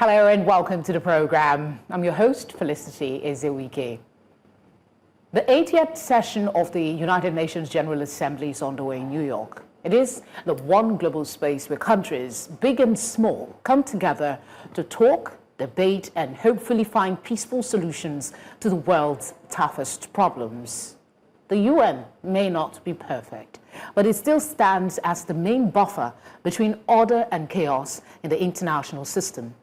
Hello and welcome to the program. I'm your host, Felicity Ezewike. The 80th session of the United Nations General Assembly is underway in New York. It is the one global space where countries, big and small, come together to talk, debate, and hopefully find peaceful solutions to the world's toughest problems. The UN may not be perfect, but it still stands as the main buffer between order and chaos in the international system.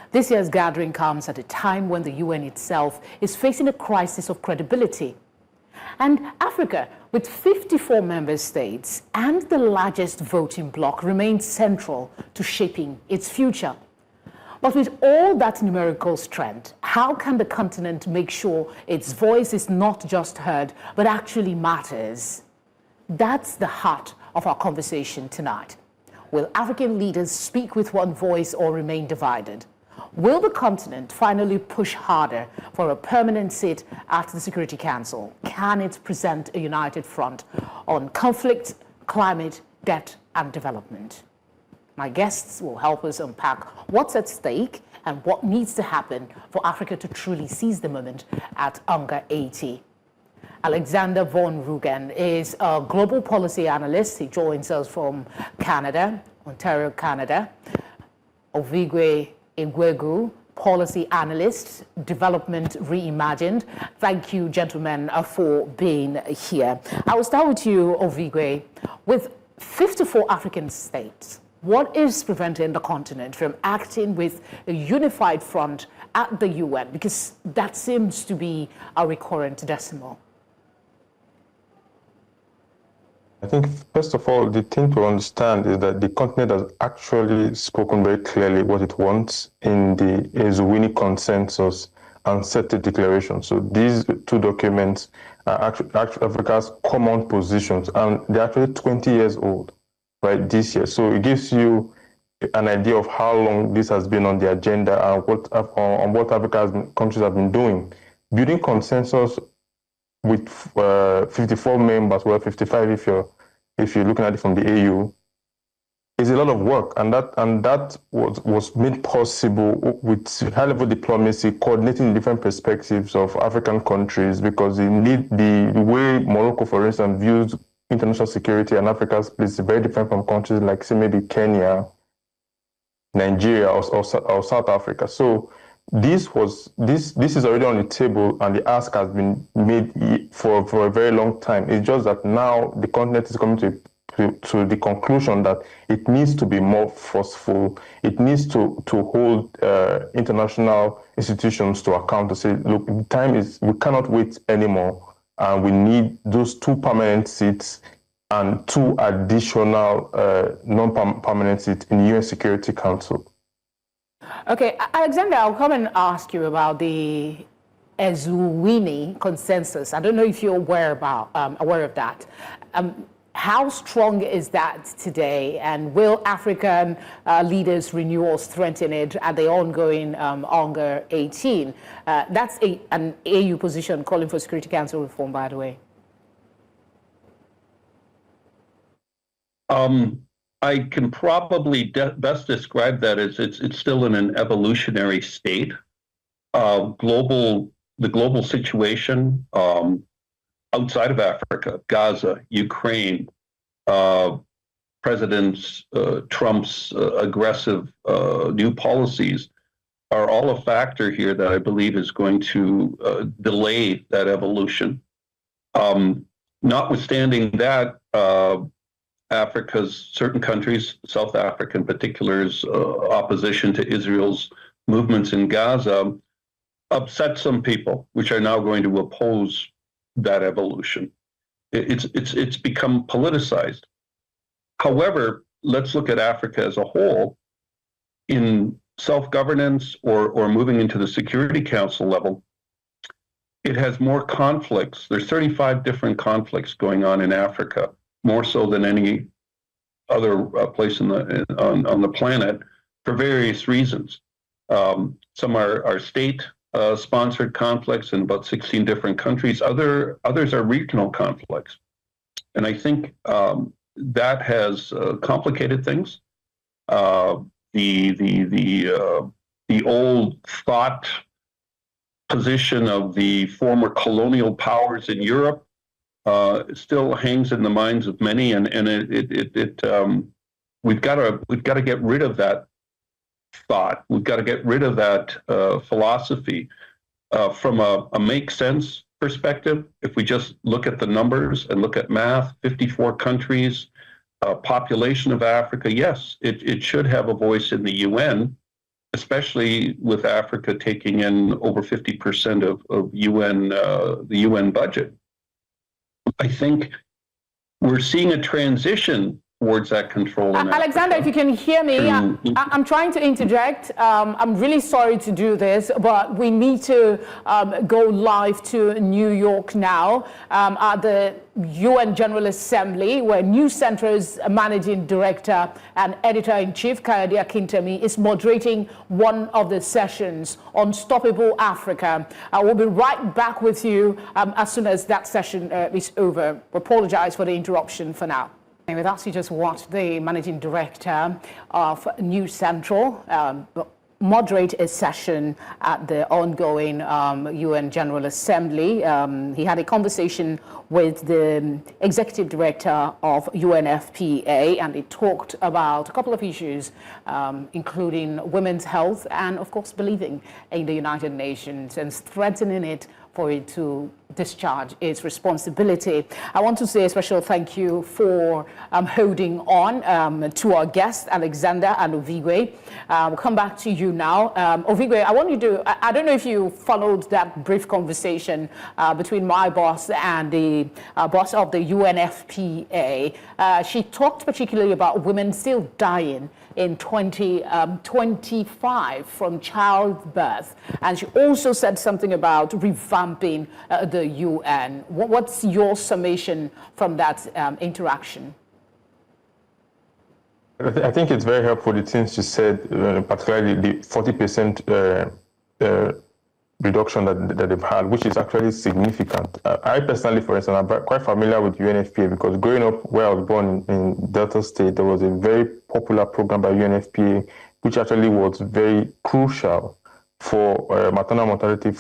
This year's gathering comes at a time when the UN itself is facing a crisis of credibility. And Africa, with 54 member states and the largest voting bloc, remains central to shaping its future. But with all that numerical strength, how can the continent make sure its voice is not just heard, but actually matters? That's the heart of our conversation tonight. Will African leaders speak with one voice or remain divided? Will the continent finally push harder for a permanent seat at the Security Council? Can it present a united front on conflict, climate, debt, and development? My guests will help us unpack what's at stake and what needs to happen for Africa to truly seize the moment at UNGA 80. Alexander von Rugen is a global policy analyst. He joins us from Canada, Ontario, Canada. Ovigwe Eguegu, policy analyst, development reimagined. Thank you, gentlemen, for being here. I will start with you, Ovigwe. With 54 African states, what is preventing the continent from acting with a unified front at the UN? Because that seems to be a recurrent decimal. I think, first of all, the thing to understand is that the continent has actually spoken very clearly what it wants in the Ezewini Consensus and SETI Declaration. So these two documents are actually Africa's common positions, and they're actually 20 years old, right, this year. So it gives you an idea of how long this has been on the agenda and what Africa's countries have been doing. Building consensus with 54 members, well, 55 if you're looking at it from the AU, is a lot of work, and that was made possible with high-level diplomacy, coordinating different perspectives of African countries, because the way Morocco, for instance, views international security and Africa's place is very different from countries like, say, maybe Kenya, Nigeria, or South Africa. So this is already on the table, and the ask has been made for a very long time. It's just that now the continent is coming to the conclusion that it needs to be more forceful. It needs to hold international institutions to account, to say, look, the time is, we cannot wait anymore, and we need those 2 permanent seats and 2 additional non-permanent seats in the UN Security Council. Okay, Alexander, I'll come and ask you about the Ezewini Consensus. I don't know if you're aware of that. How strong is that today, and will African leaders renew or strengthen it at the ongoing UNGA 18? That's an AU position calling for Security Council reform, by the way. I can probably best describe that as it's still in an evolutionary state. The global situation outside of Africa, Gaza, Ukraine, President Trump's aggressive new policies are all a factor here that I believe is going to delay that evolution. Notwithstanding that, Africa's certain countries, South Africa in particular's opposition to Israel's movements in Gaza, upset some people, which are now going to oppose that evolution. It's become politicized. However, let's look at Africa as a whole. In self-governance or moving into the Security Council level, it has more conflicts. There's 35 different conflicts going on in Africa, more so than any other place on the planet, for various reasons. Some are state-sponsored conflicts in about 16 different countries. Others are regional conflicts, and I think that has complicated things. The the old thought position of the former colonial powers in Europe still hangs in the minds of many, and we've got to get rid of that thought. We've got to get rid of that philosophy from a make sense perspective. If we just look at the numbers and look at math, 54 countries, population of Africa, yes, it should have a voice in the UN, especially with Africa taking in over 50% of UN the UN budget. I think we're seeing a transition towards that control. Alexander, if you can hear me, I'm trying to interject. I'm really sorry to do this, but we need to go live to New York now at the UN General Assembly, where News Centre's Managing Director and Editor-in-Chief, Kayode Akintemi, is moderating one of the sessions, Unstoppable Africa. I will be right back with you as soon as that session is over. We apologize for the interruption for now. With us, you just watched the Managing Director of News Central moderate a session at the ongoing UN General Assembly. He had a conversation with the Executive Director of UNFPA, and he talked about a couple of issues, including women's health and, of course, believing in the United Nations and strengthening it for it to discharge its responsibility. I want to say a special thank you for holding on to our guests, Alexander and Ovigwe. We'll come back to you now. Ovigwe, I want you to, I don't know if you followed that brief conversation between my boss and the boss of the UNFPA. She talked particularly about women still dying in 2025 from childbirth. And she also said something about revamping the UN. What's your summation from that interaction? I think it's very helpful, the things she said, particularly the 40% reduction that they've had, which is actually significant. I personally, for instance, I'm quite familiar with UNFPA because growing up where I was born in Delta State, there was a very popular program by UNFPA, which actually was very crucial for maternal mortality.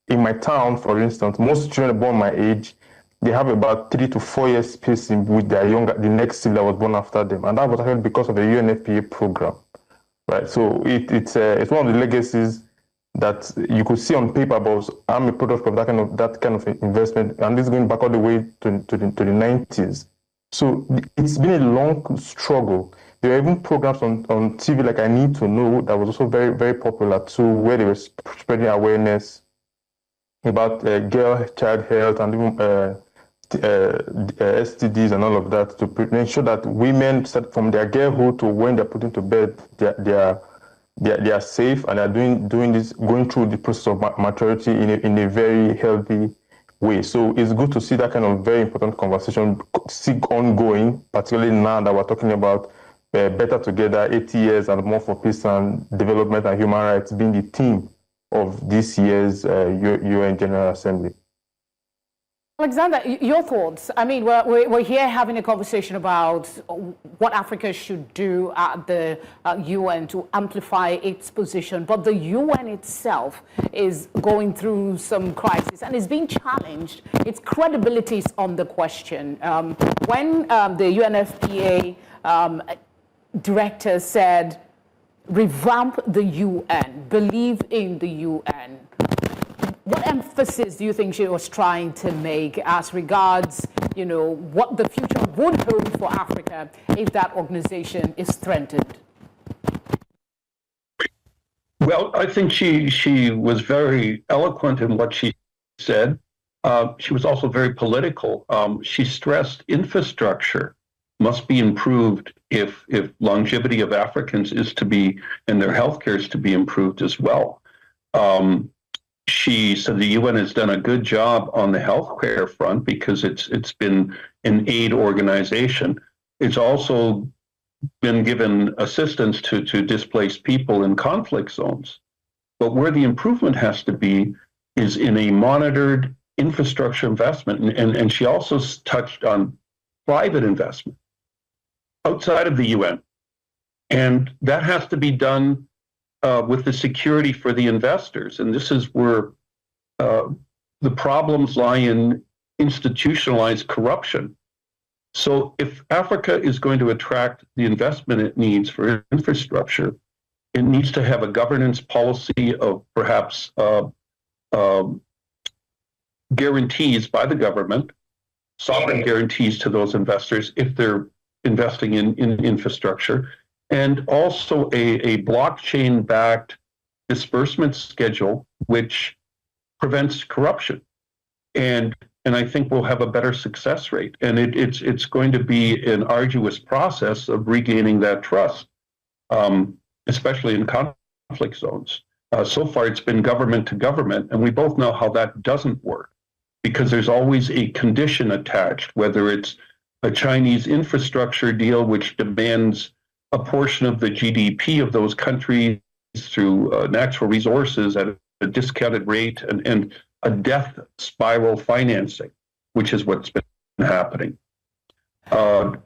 In my town, for instance, most children born my age, they have about 3 to 4 years spacing with the next sibling that was born after them. And that was actually because of the UNFPA program, right? So it's one of the legacies that you could see on paper, but I'm a product of that kind of investment, and this is going back all the way to the 90s. So it's been a long struggle. There are even programs on TV like I Need to Know that was also very, very popular too, where they were spreading awareness about child health and even STDs and all of that, to make sure that women, from their girlhood to when they're put into bed, they are safe and are doing this, going through the process of maturity in a very healthy way. So it's good to see that kind of very important conversation ongoing, particularly now that we're talking about better together, 80 years and more for peace and development and human rights being the theme of this year's UN General Assembly. Alexander, your thoughts? I mean, we're here having a conversation about what Africa should do at the UN to amplify its position, but the UN itself is going through some crisis and is being challenged. Its credibility is on the question. When the UNFPA director said, revamp the UN, believe in the UN, what emphasis do you think she was trying to make as regards, what the future would hold for Africa if that organization is strengthened? Well, I think she was very eloquent in what she said. She was also very political. She stressed infrastructure must be improved if longevity of Africans is to be, and their healthcare is to be improved as well. She said the UN has done a good job on the healthcare front because it's been an aid organization. It's also been given assistance to displaced people in conflict zones. But where the improvement has to be is in a monitored infrastructure investment. And she also touched on private investment outside of the UN. And that has to be done with the security for the investors. And this is where the problems lie in institutionalized corruption. So if Africa is going to attract the investment it needs for infrastructure, it needs to have a governance policy of perhaps guarantees by the government, sovereign guarantees to those investors if they're investing in infrastructure, and also a blockchain-backed disbursement schedule which prevents corruption. And I think we'll have a better success rate. And it's going to be an arduous process of regaining that trust, especially in conflict zones. So far, it's been government to government, and we both know how that doesn't work because there's always a condition attached, whether it's a Chinese infrastructure deal which demands a portion of the GDP of those countries through natural resources at a discounted rate, and a death spiral financing, which is what's been happening.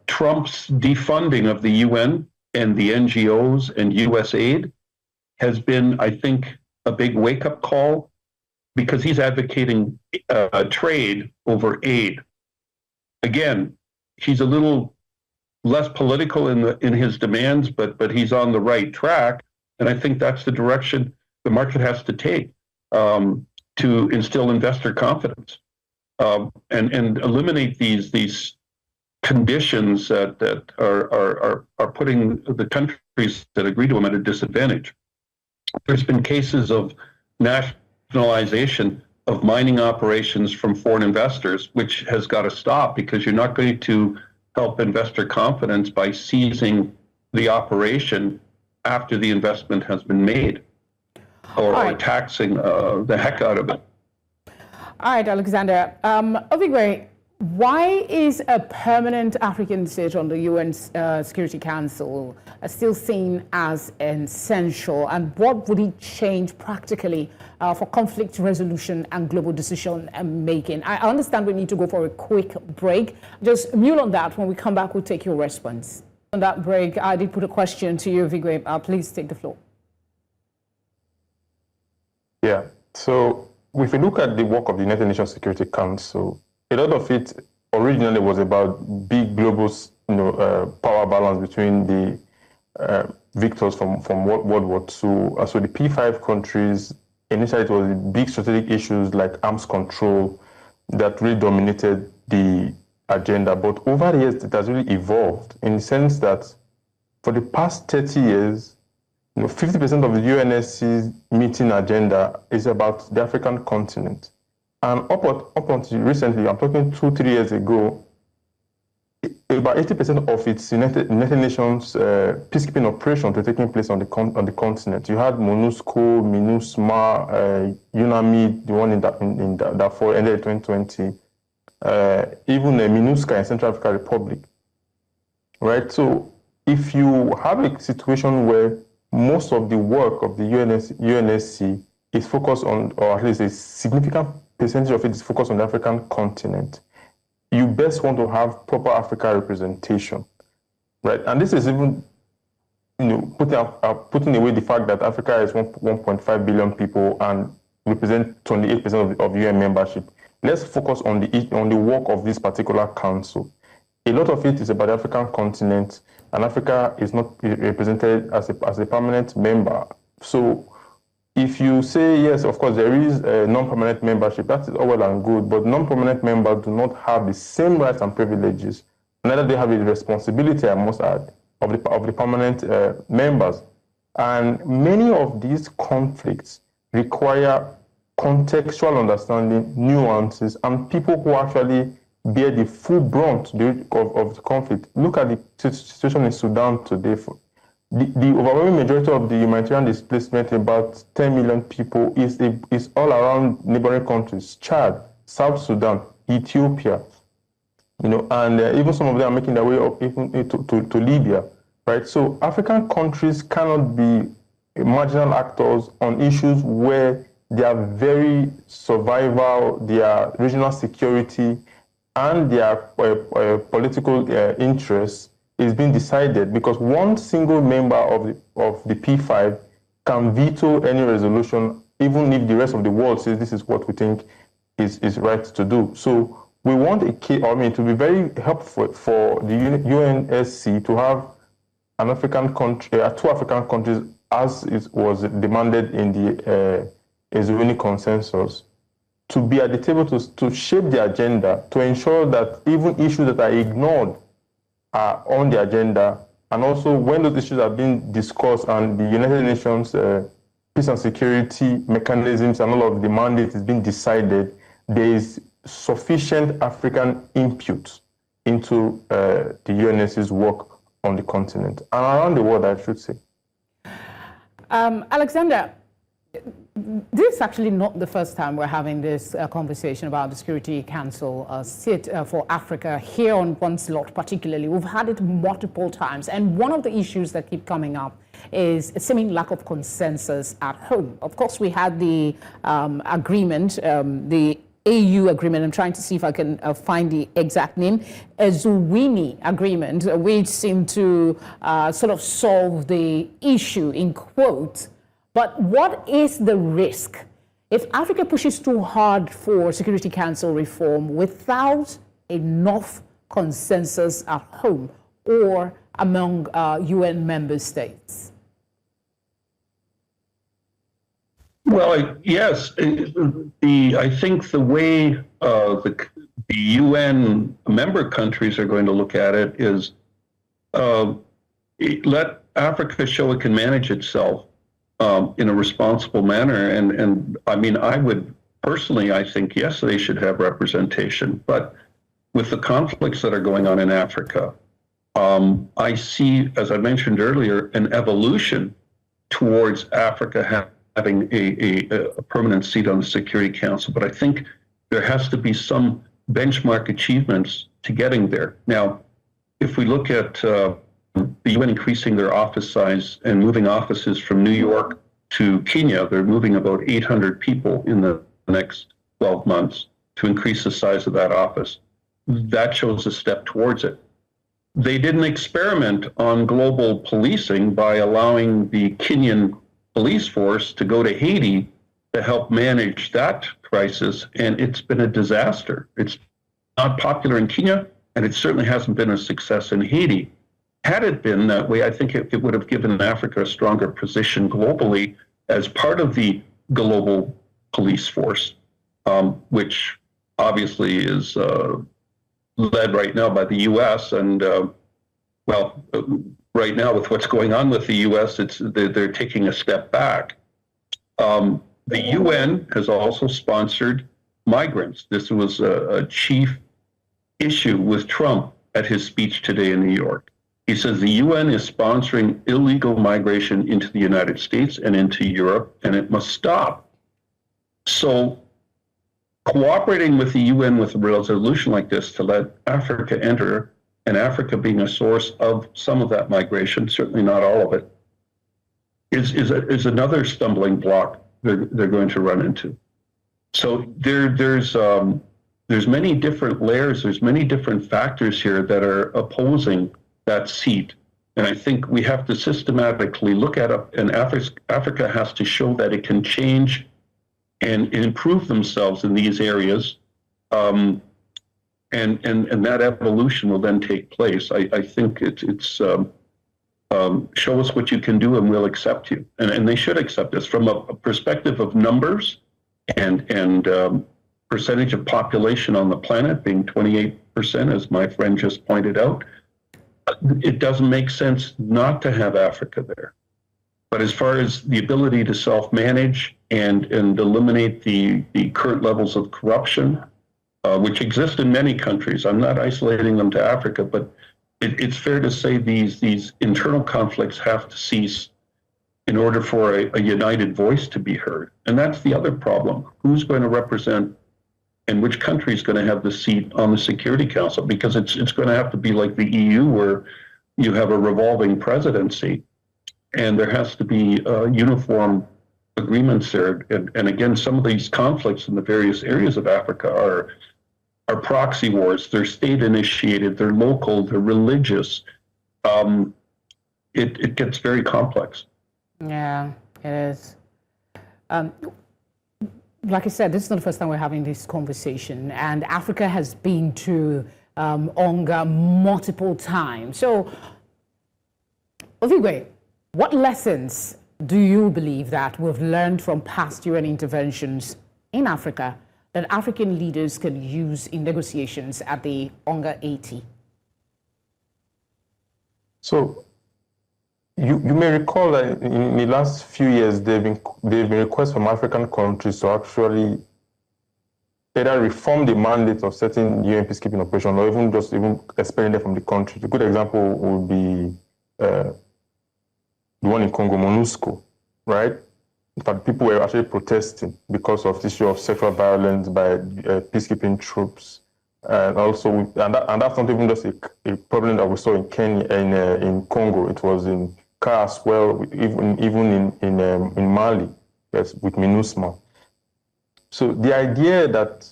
Trump's defunding of the UN and the NGOs and US aid has been, I think, a big wake-up call because he's advocating trade over aid. Again, he's a little less political in his demands, but he's on the right track, and I think that's the direction the market has to take to instill investor confidence and eliminate these conditions that are putting the countries that agree to them at a disadvantage. There's been cases of nationalization of mining operations from foreign investors, which has got to stop because you're not going to help investor confidence by seizing the operation after the investment has been made or taxing the heck out of it. All right, Alexander. Ovigwe, why is a permanent African seat on the UN Security Council still seen as essential, and what would it change practically for conflict resolution and global decision making? I understand we need to go for a quick break. Just mute on that. When we come back, we'll take your response. On that break, I did put a question to you, Ovigwe. Please take the floor. Yeah, so if we look at the work of the United Nations Security Council, a lot of it originally was about big global, power balance between the victors from World War II. So the P5 countries, initially it was big strategic issues like arms control that really dominated the agenda. But over the years, it has really evolved in the sense that for the past 30 years, 50% of the UNSC's meeting agenda is about the African continent. And up until recently, I'm talking 2-3 years ago, about 80% of its United Nations peacekeeping operations were taking place on the continent. You had MONUSCO, MINUSMA, UNAMID, the one in Darfur ended in 2020, even MINUSCA in Central African Republic. Right? So if you have a situation where most of the work of the UNSC is focused on, or at least a significant percentage of it is focused on the African continent, you best want to have proper Africa representation, right? And this is even, putting away the fact that Africa is 1.5 billion people and represent 28% of UN membership. Let's focus on the work of this particular council. A lot of it is about the African continent, and Africa is not represented as a permanent member. So if you say, yes, of course, there is a non-permanent membership, that is all well and good, but non-permanent members do not have the same rights and privileges. Neither do they have the responsibility, I must add, of the permanent members. And many of these conflicts require contextual understanding, nuances, and people who actually bear the full brunt of the conflict. Look at the situation in Sudan today. The overwhelming majority of the humanitarian displacement, about 10 million people, is all around neighboring countries: Chad, South Sudan, Ethiopia, and even some of them are making their way up even to Libya, right? So African countries cannot be marginal actors on issues where their very survival, their regional security, and their political interests is being decided because one single member of the P5 can veto any resolution, even if the rest of the world says this is what we think is right to do. So we want to be very helpful for the UNSC to have an African country, two African countries, as it was demanded in the Eswini consensus, to be at the table to shape the agenda, to ensure that even issues that are ignored are on the agenda, and also when those issues are being discussed and the United Nations peace and security mechanisms and all of the mandates is being decided, there is sufficient African input into the UNSC's work on the continent and around the world, I should say. Alexander, this is actually not the first time we're having this conversation about the Security Council seat for Africa here on one slot particularly. We've had it multiple times, and one of the issues that keep coming up is a seeming lack of consensus at home. Of course, we had the agreement, the AU agreement. I'm trying to see if I can find the exact name, Eswini agreement, which seemed to sort of solve the issue in quotes. But what is the risk if Africa pushes too hard for Security Council reform without enough consensus at home or among UN member states? Well, yes. I think the way the UN member countries are going to look at it is let Africa show it can manage itself in a responsible manner. And I mean, I would personally, I think, yes, they should have representation. But with the conflicts that are going on in Africa, I see, as I mentioned earlier, an evolution towards Africa having a permanent seat on the Security Council. But I think there has to be some benchmark achievements to getting there. Now, if we look at the UN increasing their office size and moving offices from New York to Kenya, they're moving about 800 people in the next 12 months to increase the size of that office. That shows a step towards it. They didn't experiment on global policing by allowing the Kenyan police force to go to Haiti to help manage that crisis, and it's been a disaster. It's not popular in Kenya, and it certainly hasn't been a success in Haiti. Had it been that way, I think it would have given Africa a stronger position globally as part of the global police force, which obviously is led right now by the U.S. And, right now with what's going on with the U.S., they're taking a step back. The UN has also sponsored migrants. This was a chief issue with Trump at his speech today in New York. He says the UN is sponsoring illegal migration into the United States and into Europe, and it must stop. So cooperating with the UN with a resolution like this to let Africa enter, and Africa being a source of some of that migration, certainly not all of it, is another stumbling block they're going to run into. So there's many different layers, there's many different factors here that are opposing that seat. And I think we have to systematically look at it, and Africa has to show that it can change and improve themselves in these areas. And that evolution will then take place. I think it's show us what you can do and we'll accept you. And they should accept us from a perspective of numbers and percentage of population on the planet being 28%, as my friend just pointed out. It doesn't make sense not to have Africa there. But as far as the ability to self-manage and eliminate the current levels of corruption, which exist in many countries, I'm not isolating them to Africa, but it's fair to say these internal conflicts have to cease in order for a united voice to be heard. And that's the other problem. Who's going to represent and which country is going to have the seat on the Security Council? Because it's going to have to be like the EU, where you have a revolving presidency, and there has to be uniform agreements there. And again, some of these conflicts in the various areas of Africa are proxy wars. They're state-initiated, they're local, they're religious. It gets very complex. Yeah. It is. Like I said, this is not the first time we're having this conversation, and Africa has been to UNGA multiple times. So, Ovigwe, what lessons do you believe that we've learned from past UN interventions in Africa that African leaders can use in negotiations at the UNGA 80? So, you may recall that in the last few years, there have been requests from African countries to actually either reform the mandate of certain UN peacekeeping operations or even expelling them from the country. A good example would be the one in Congo, MONUSCO, right? In fact, people were actually protesting because of the issue of sexual violence by peacekeeping troops. And also, and that's not even just a problem that we saw in Kenya, in Congo. It was in CAR as well, even in Mali, yes, with MINUSMA. So the idea that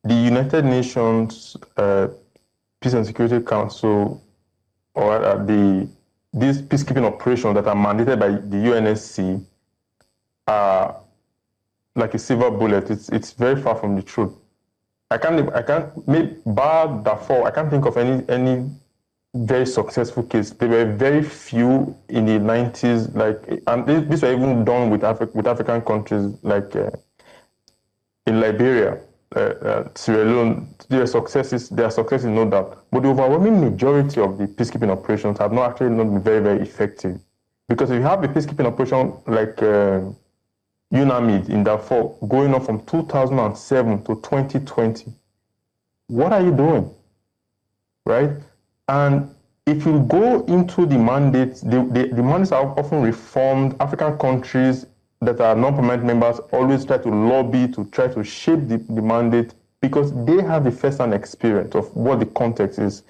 the United Nations Peace and Security Council, or these peacekeeping operations that are mandated by the UNSC are like a silver bullet, it's very far from the truth. I can't maybe bar Darfur, I can't think of any very successful case. There were very few in the 90s, and these were even done with African countries like in Liberia, Sierra Leone. There are successes, no doubt. But the overwhelming majority of the peacekeeping operations have not been very, very effective. Because if you have a peacekeeping operation like UNAMID in Darfur going on from 2007 to 2020, what are you doing, right? And if you go into the mandates, the mandates are often reformed. African countries that are non-permanent members always try to lobby to try to shape the mandate because they have the first-hand experience of what the context is.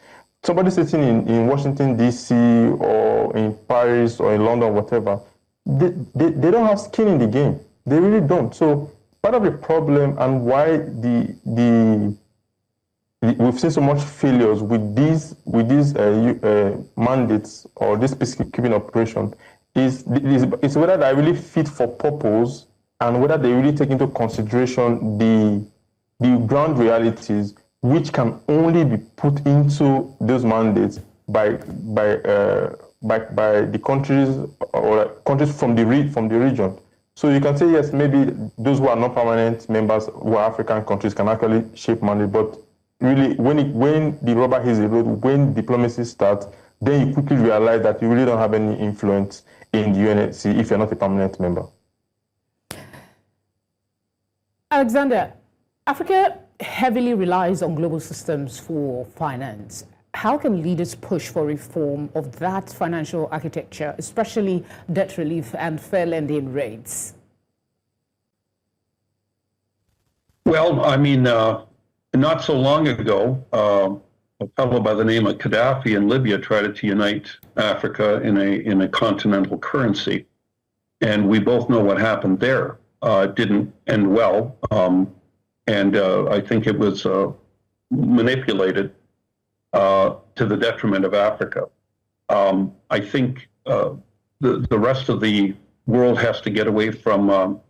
Somebody sitting in Washington, D.C. or in Paris or in London, whatever, they don't have skin in the game. They really don't. So part of the problem and why we've seen so much failures with these mandates or this peacekeeping operation is whether they're really fit for purpose and whether they really take into consideration the ground realities which can only be put into those mandates by the countries or countries from the region. So you can say yes, maybe those who are not permanent members who are African countries can actually shape mandate, but really when the rubber hits the road, when diplomacy starts, then you quickly realize that you really don't have any influence in the UNSC if you're not a permanent member. Alexander, Africa heavily relies on global systems for finance. How can leaders push for reform of that financial architecture, especially debt relief and fair lending rates? Well, I mean, not so long ago, a fellow by the name of Gaddafi in Libya tried to unite Africa in a continental currency. And we both know what happened there. It didn't end well. And I think it was manipulated to the detriment of Africa. I think the rest of the world has to get away from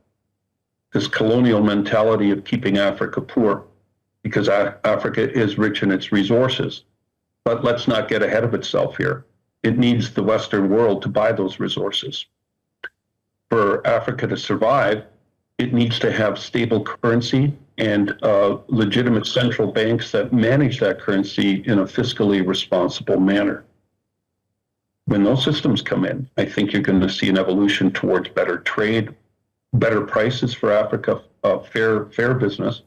this colonial mentality of keeping Africa poor, because Africa is rich in its resources. But let's not get ahead of itself here. It needs the Western world to buy those resources. For Africa to survive, it needs to have stable currency and legitimate central banks that manage that currency in a fiscally responsible manner. When those systems come in, I think you're going to see an evolution towards better trade, better prices for Africa, fair business,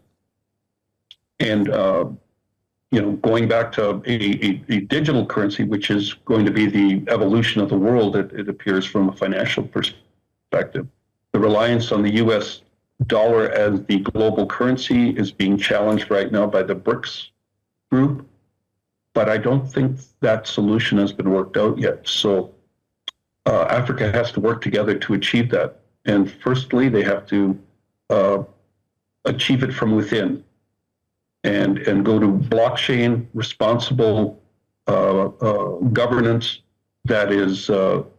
and going back to a digital currency, which is going to be the evolution of the world. It appears from a financial perspective. The reliance on the U.S. dollar as the global currency is being challenged right now by the BRICS group, but I don't think that solution has been worked out yet. So Africa has to work together to achieve that. And firstly, they have to achieve it from within and go to blockchain responsible governance that is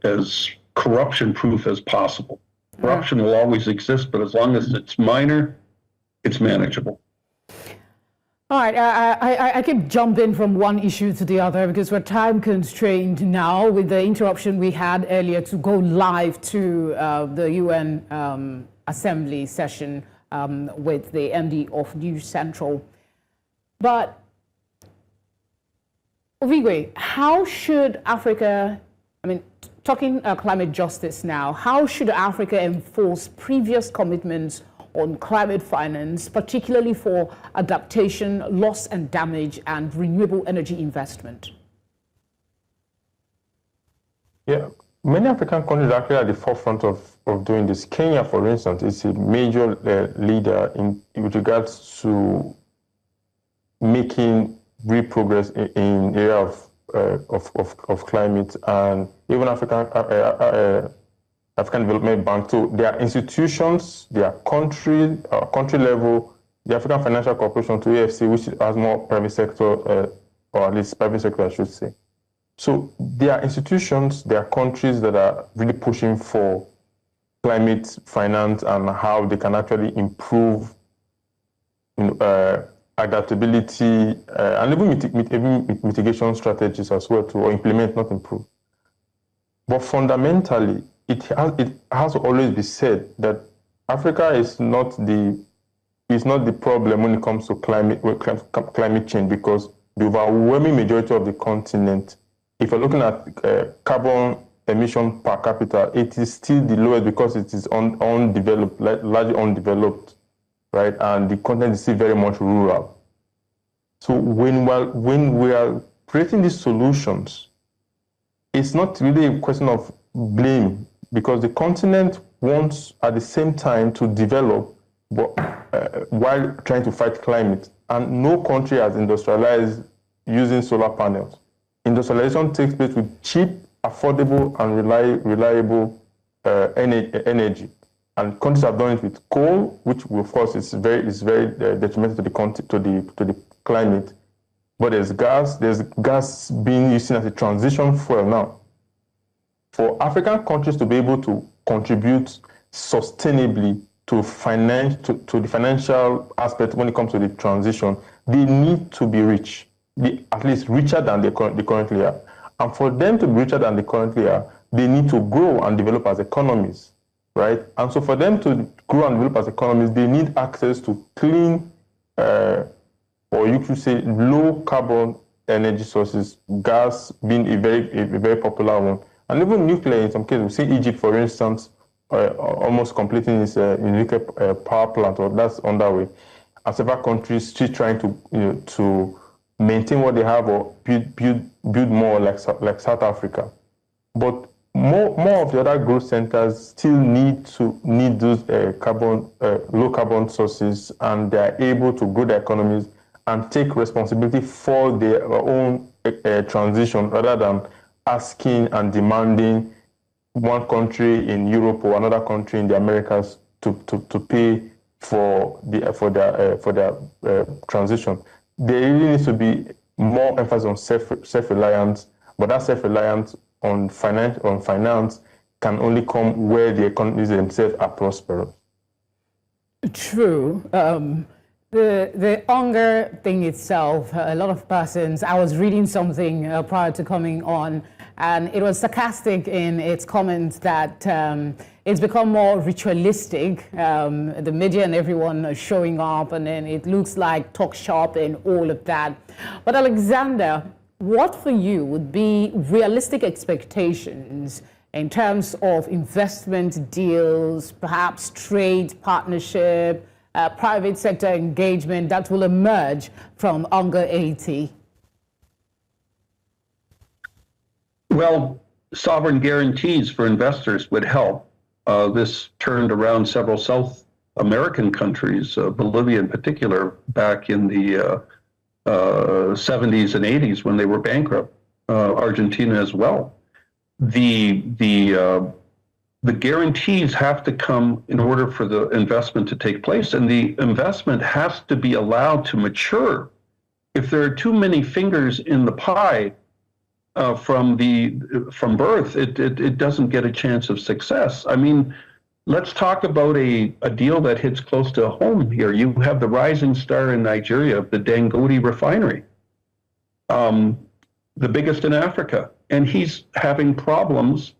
as corruption proof as possible. Corruption will always exist, but as long as it's minor, it's manageable. All right, I keep jumping from one issue to the other because we're time constrained now with the interruption we had earlier to go live to the UN Assembly session with the MD of News Central. But Ovigwe, how should Africa, talking climate justice now, how should Africa enforce previous commitments on climate finance, particularly for adaptation, loss and damage, and renewable energy investment? Yeah, many African countries are actually at the forefront of doing this. Kenya, for instance, is a major leader with regards to making real progress in the area of climate, and even African Development Bank. So their institutions, their country level, the African Financial Corporation to AFC, which has more private sector, or at least private sector, I should say. So there are institutions, there are countries that are really pushing for climate finance and how they can actually improve adaptability and even mitigation strategies as well or implement, not improve. But fundamentally, it has always been said that Africa is not the problem when it comes to climate change, because the overwhelming majority of the continent, if you're looking at carbon emission per capita, it is still the lowest because it is undeveloped, largely undeveloped, right? And the continent is still very much rural. So when we are creating these solutions, it's not really a question of blame, because the continent wants at the same time to develop, but while trying to fight climate. And no country has industrialized using solar panels. Industrialization takes place with cheap, affordable, and reliable energy. And countries have done it with coal, which of course is very detrimental to the climate. But there's gas being used as a transition fuel now. For African countries to be able to contribute sustainably to the financial aspect when it comes to the transition, they need to be rich, at least richer than they currently are. And for them to be richer than they currently are, they need to grow and develop as economies, right? And so for them to grow and develop as economies, they need access to clean, or you could say low carbon energy sources, gas being a very popular one. And even nuclear in some cases. We see Egypt, for instance, almost completing its nuclear power plant, or that's underway. And several countries still trying to maintain what they have or build more, like South Africa. But more of the other growth centers still need those low carbon sources, and they are able to grow their economies and take responsibility for their own transition, rather than asking and demanding one country in Europe or another country in the Americas to pay for their transition. There really needs to be more emphasis on self-reliance, but that self-reliance on finance can only come where the economies themselves are prosperous. True. The UNGA thing itself, a lot of persons, I was reading something prior to coming on, and it was sarcastic in its comments that it's become more ritualistic, the media and everyone are showing up, and then it looks like talk shop and all of that. But Alexander, what for you would be realistic expectations in terms of investment deals, perhaps trade partnership, private sector engagement that will emerge from UNGA 80? Well, sovereign guarantees for investors would help. This turned around several South American countries, Bolivia in particular, back in the 70s and 80s when they were bankrupt, Argentina as well. The guarantees have to come in order for the investment to take place, and the investment has to be allowed to mature. If there are too many fingers in the pie from birth, it doesn't get a chance of success. I mean, let's talk about a deal that hits close to home here. You have the rising star in Nigeria, the Dangote refinery, the biggest in Africa, and he's having problems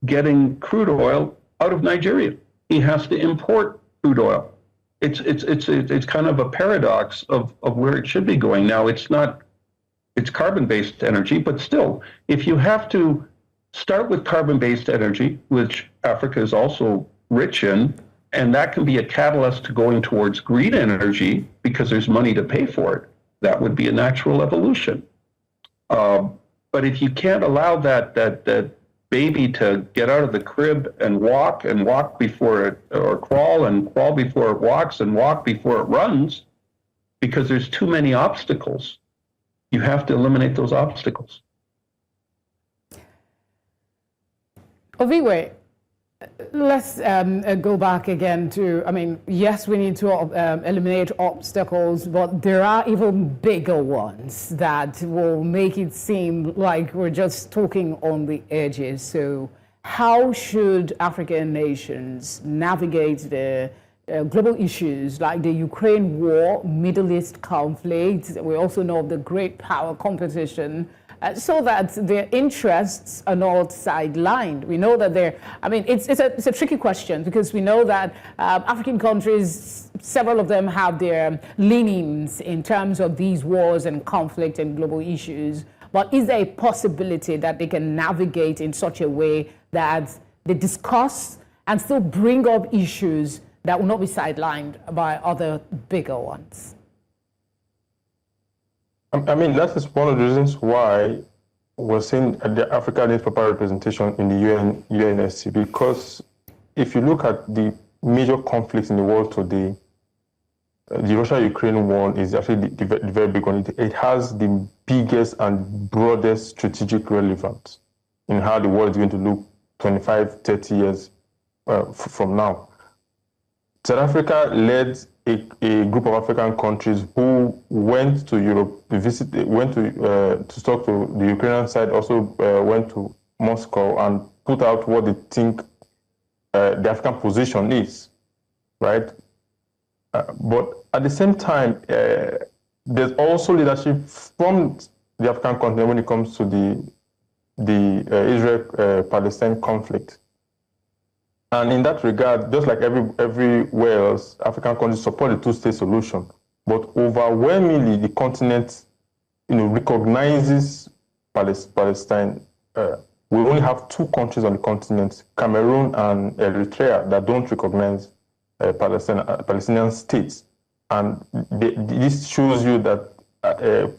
getting crude oil out of Nigeria. He has to import crude oil. It's kind of a paradox of where it should be going. Now, it's carbon-based energy, but still, if you have to start with carbon-based energy, which Africa is also rich in, and that can be a catalyst to going towards green energy because there's money to pay for it, that would be a natural evolution. But if you can't allow that baby to get out of the crib and walk before it, or crawl and crawl before it walks and walk before it runs, because there's too many obstacles, you have to eliminate those obstacles. Ovigwe, let's go back again to, I mean, yes, we need to eliminate obstacles, but there are even bigger ones that will make it seem like we're just talking on the edges. So how should African nations navigate the global issues like the Ukraine war, Middle East conflict? We also know of the great power competition, so that their interests are not sidelined. We know that it's a tricky question, because we know that African countries, several of them have their leanings in terms of these wars and conflict and global issues. But is there a possibility that they can navigate in such a way that they discuss and still bring up issues that will not be sidelined by other bigger ones? I mean, that is one of the reasons why we're seeing the Africa needs proper representation in the UNSC, because if you look at the major conflicts in the world today, the Russia-Ukraine war is actually the very big one. It has the biggest and broadest strategic relevance in how the world is going to look 25, 30 years from now. South Africa led a group of African countries who went to Europe to talk to the Ukrainian side, also went to Moscow and put out what they think the African position is, right? But at the same time, there's also leadership from the African continent when it comes to the Israel-Palestine conflict. And in that regard, just like everywhere else, African countries support the two-state solution. But overwhelmingly, the continent, recognizes Palestine. We only have two countries on the continent, Cameroon and Eritrea, that don't recognize Palestinian states. And this shows you that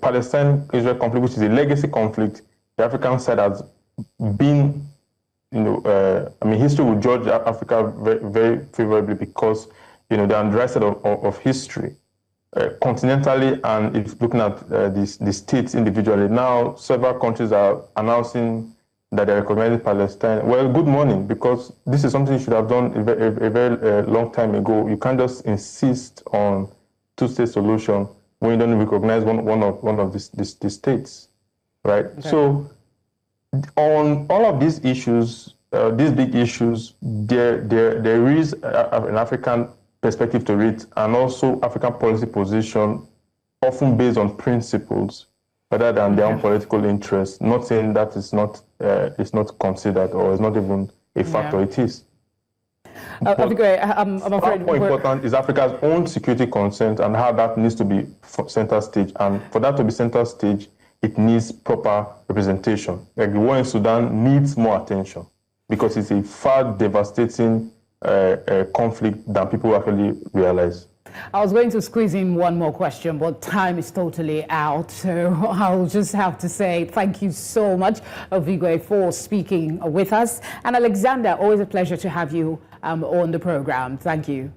Palestine-Israel conflict, which is a legacy conflict, the African side has been, history will judge Africa very, very favorably, because, they're on the right side of history. Continentally, and if looking at the states individually, now several countries are announcing that they're recognizing Palestine. Well, good morning, because this is something you should have done a very long time ago. You can't just insist on two-state solution when you don't recognize one of the states, right? Okay. So on all of these issues, these big issues, there is an African perspective to it, and also African policy position, often based on principles rather than their own political interests. Not saying that it's not considered, or it's not even a factor. It is. I'm afraid more important is Africa's own security concerns and how that needs to be center stage. And for that to be center stage, it needs proper representation. Like the war in Sudan needs more attention, because it's a far devastating conflict than people actually realize. I was going to squeeze in one more question, but time is totally out. So I'll just have to say thank you so much, Ovigwe, for speaking with us. And Alexander, always a pleasure to have you on the program. Thank you.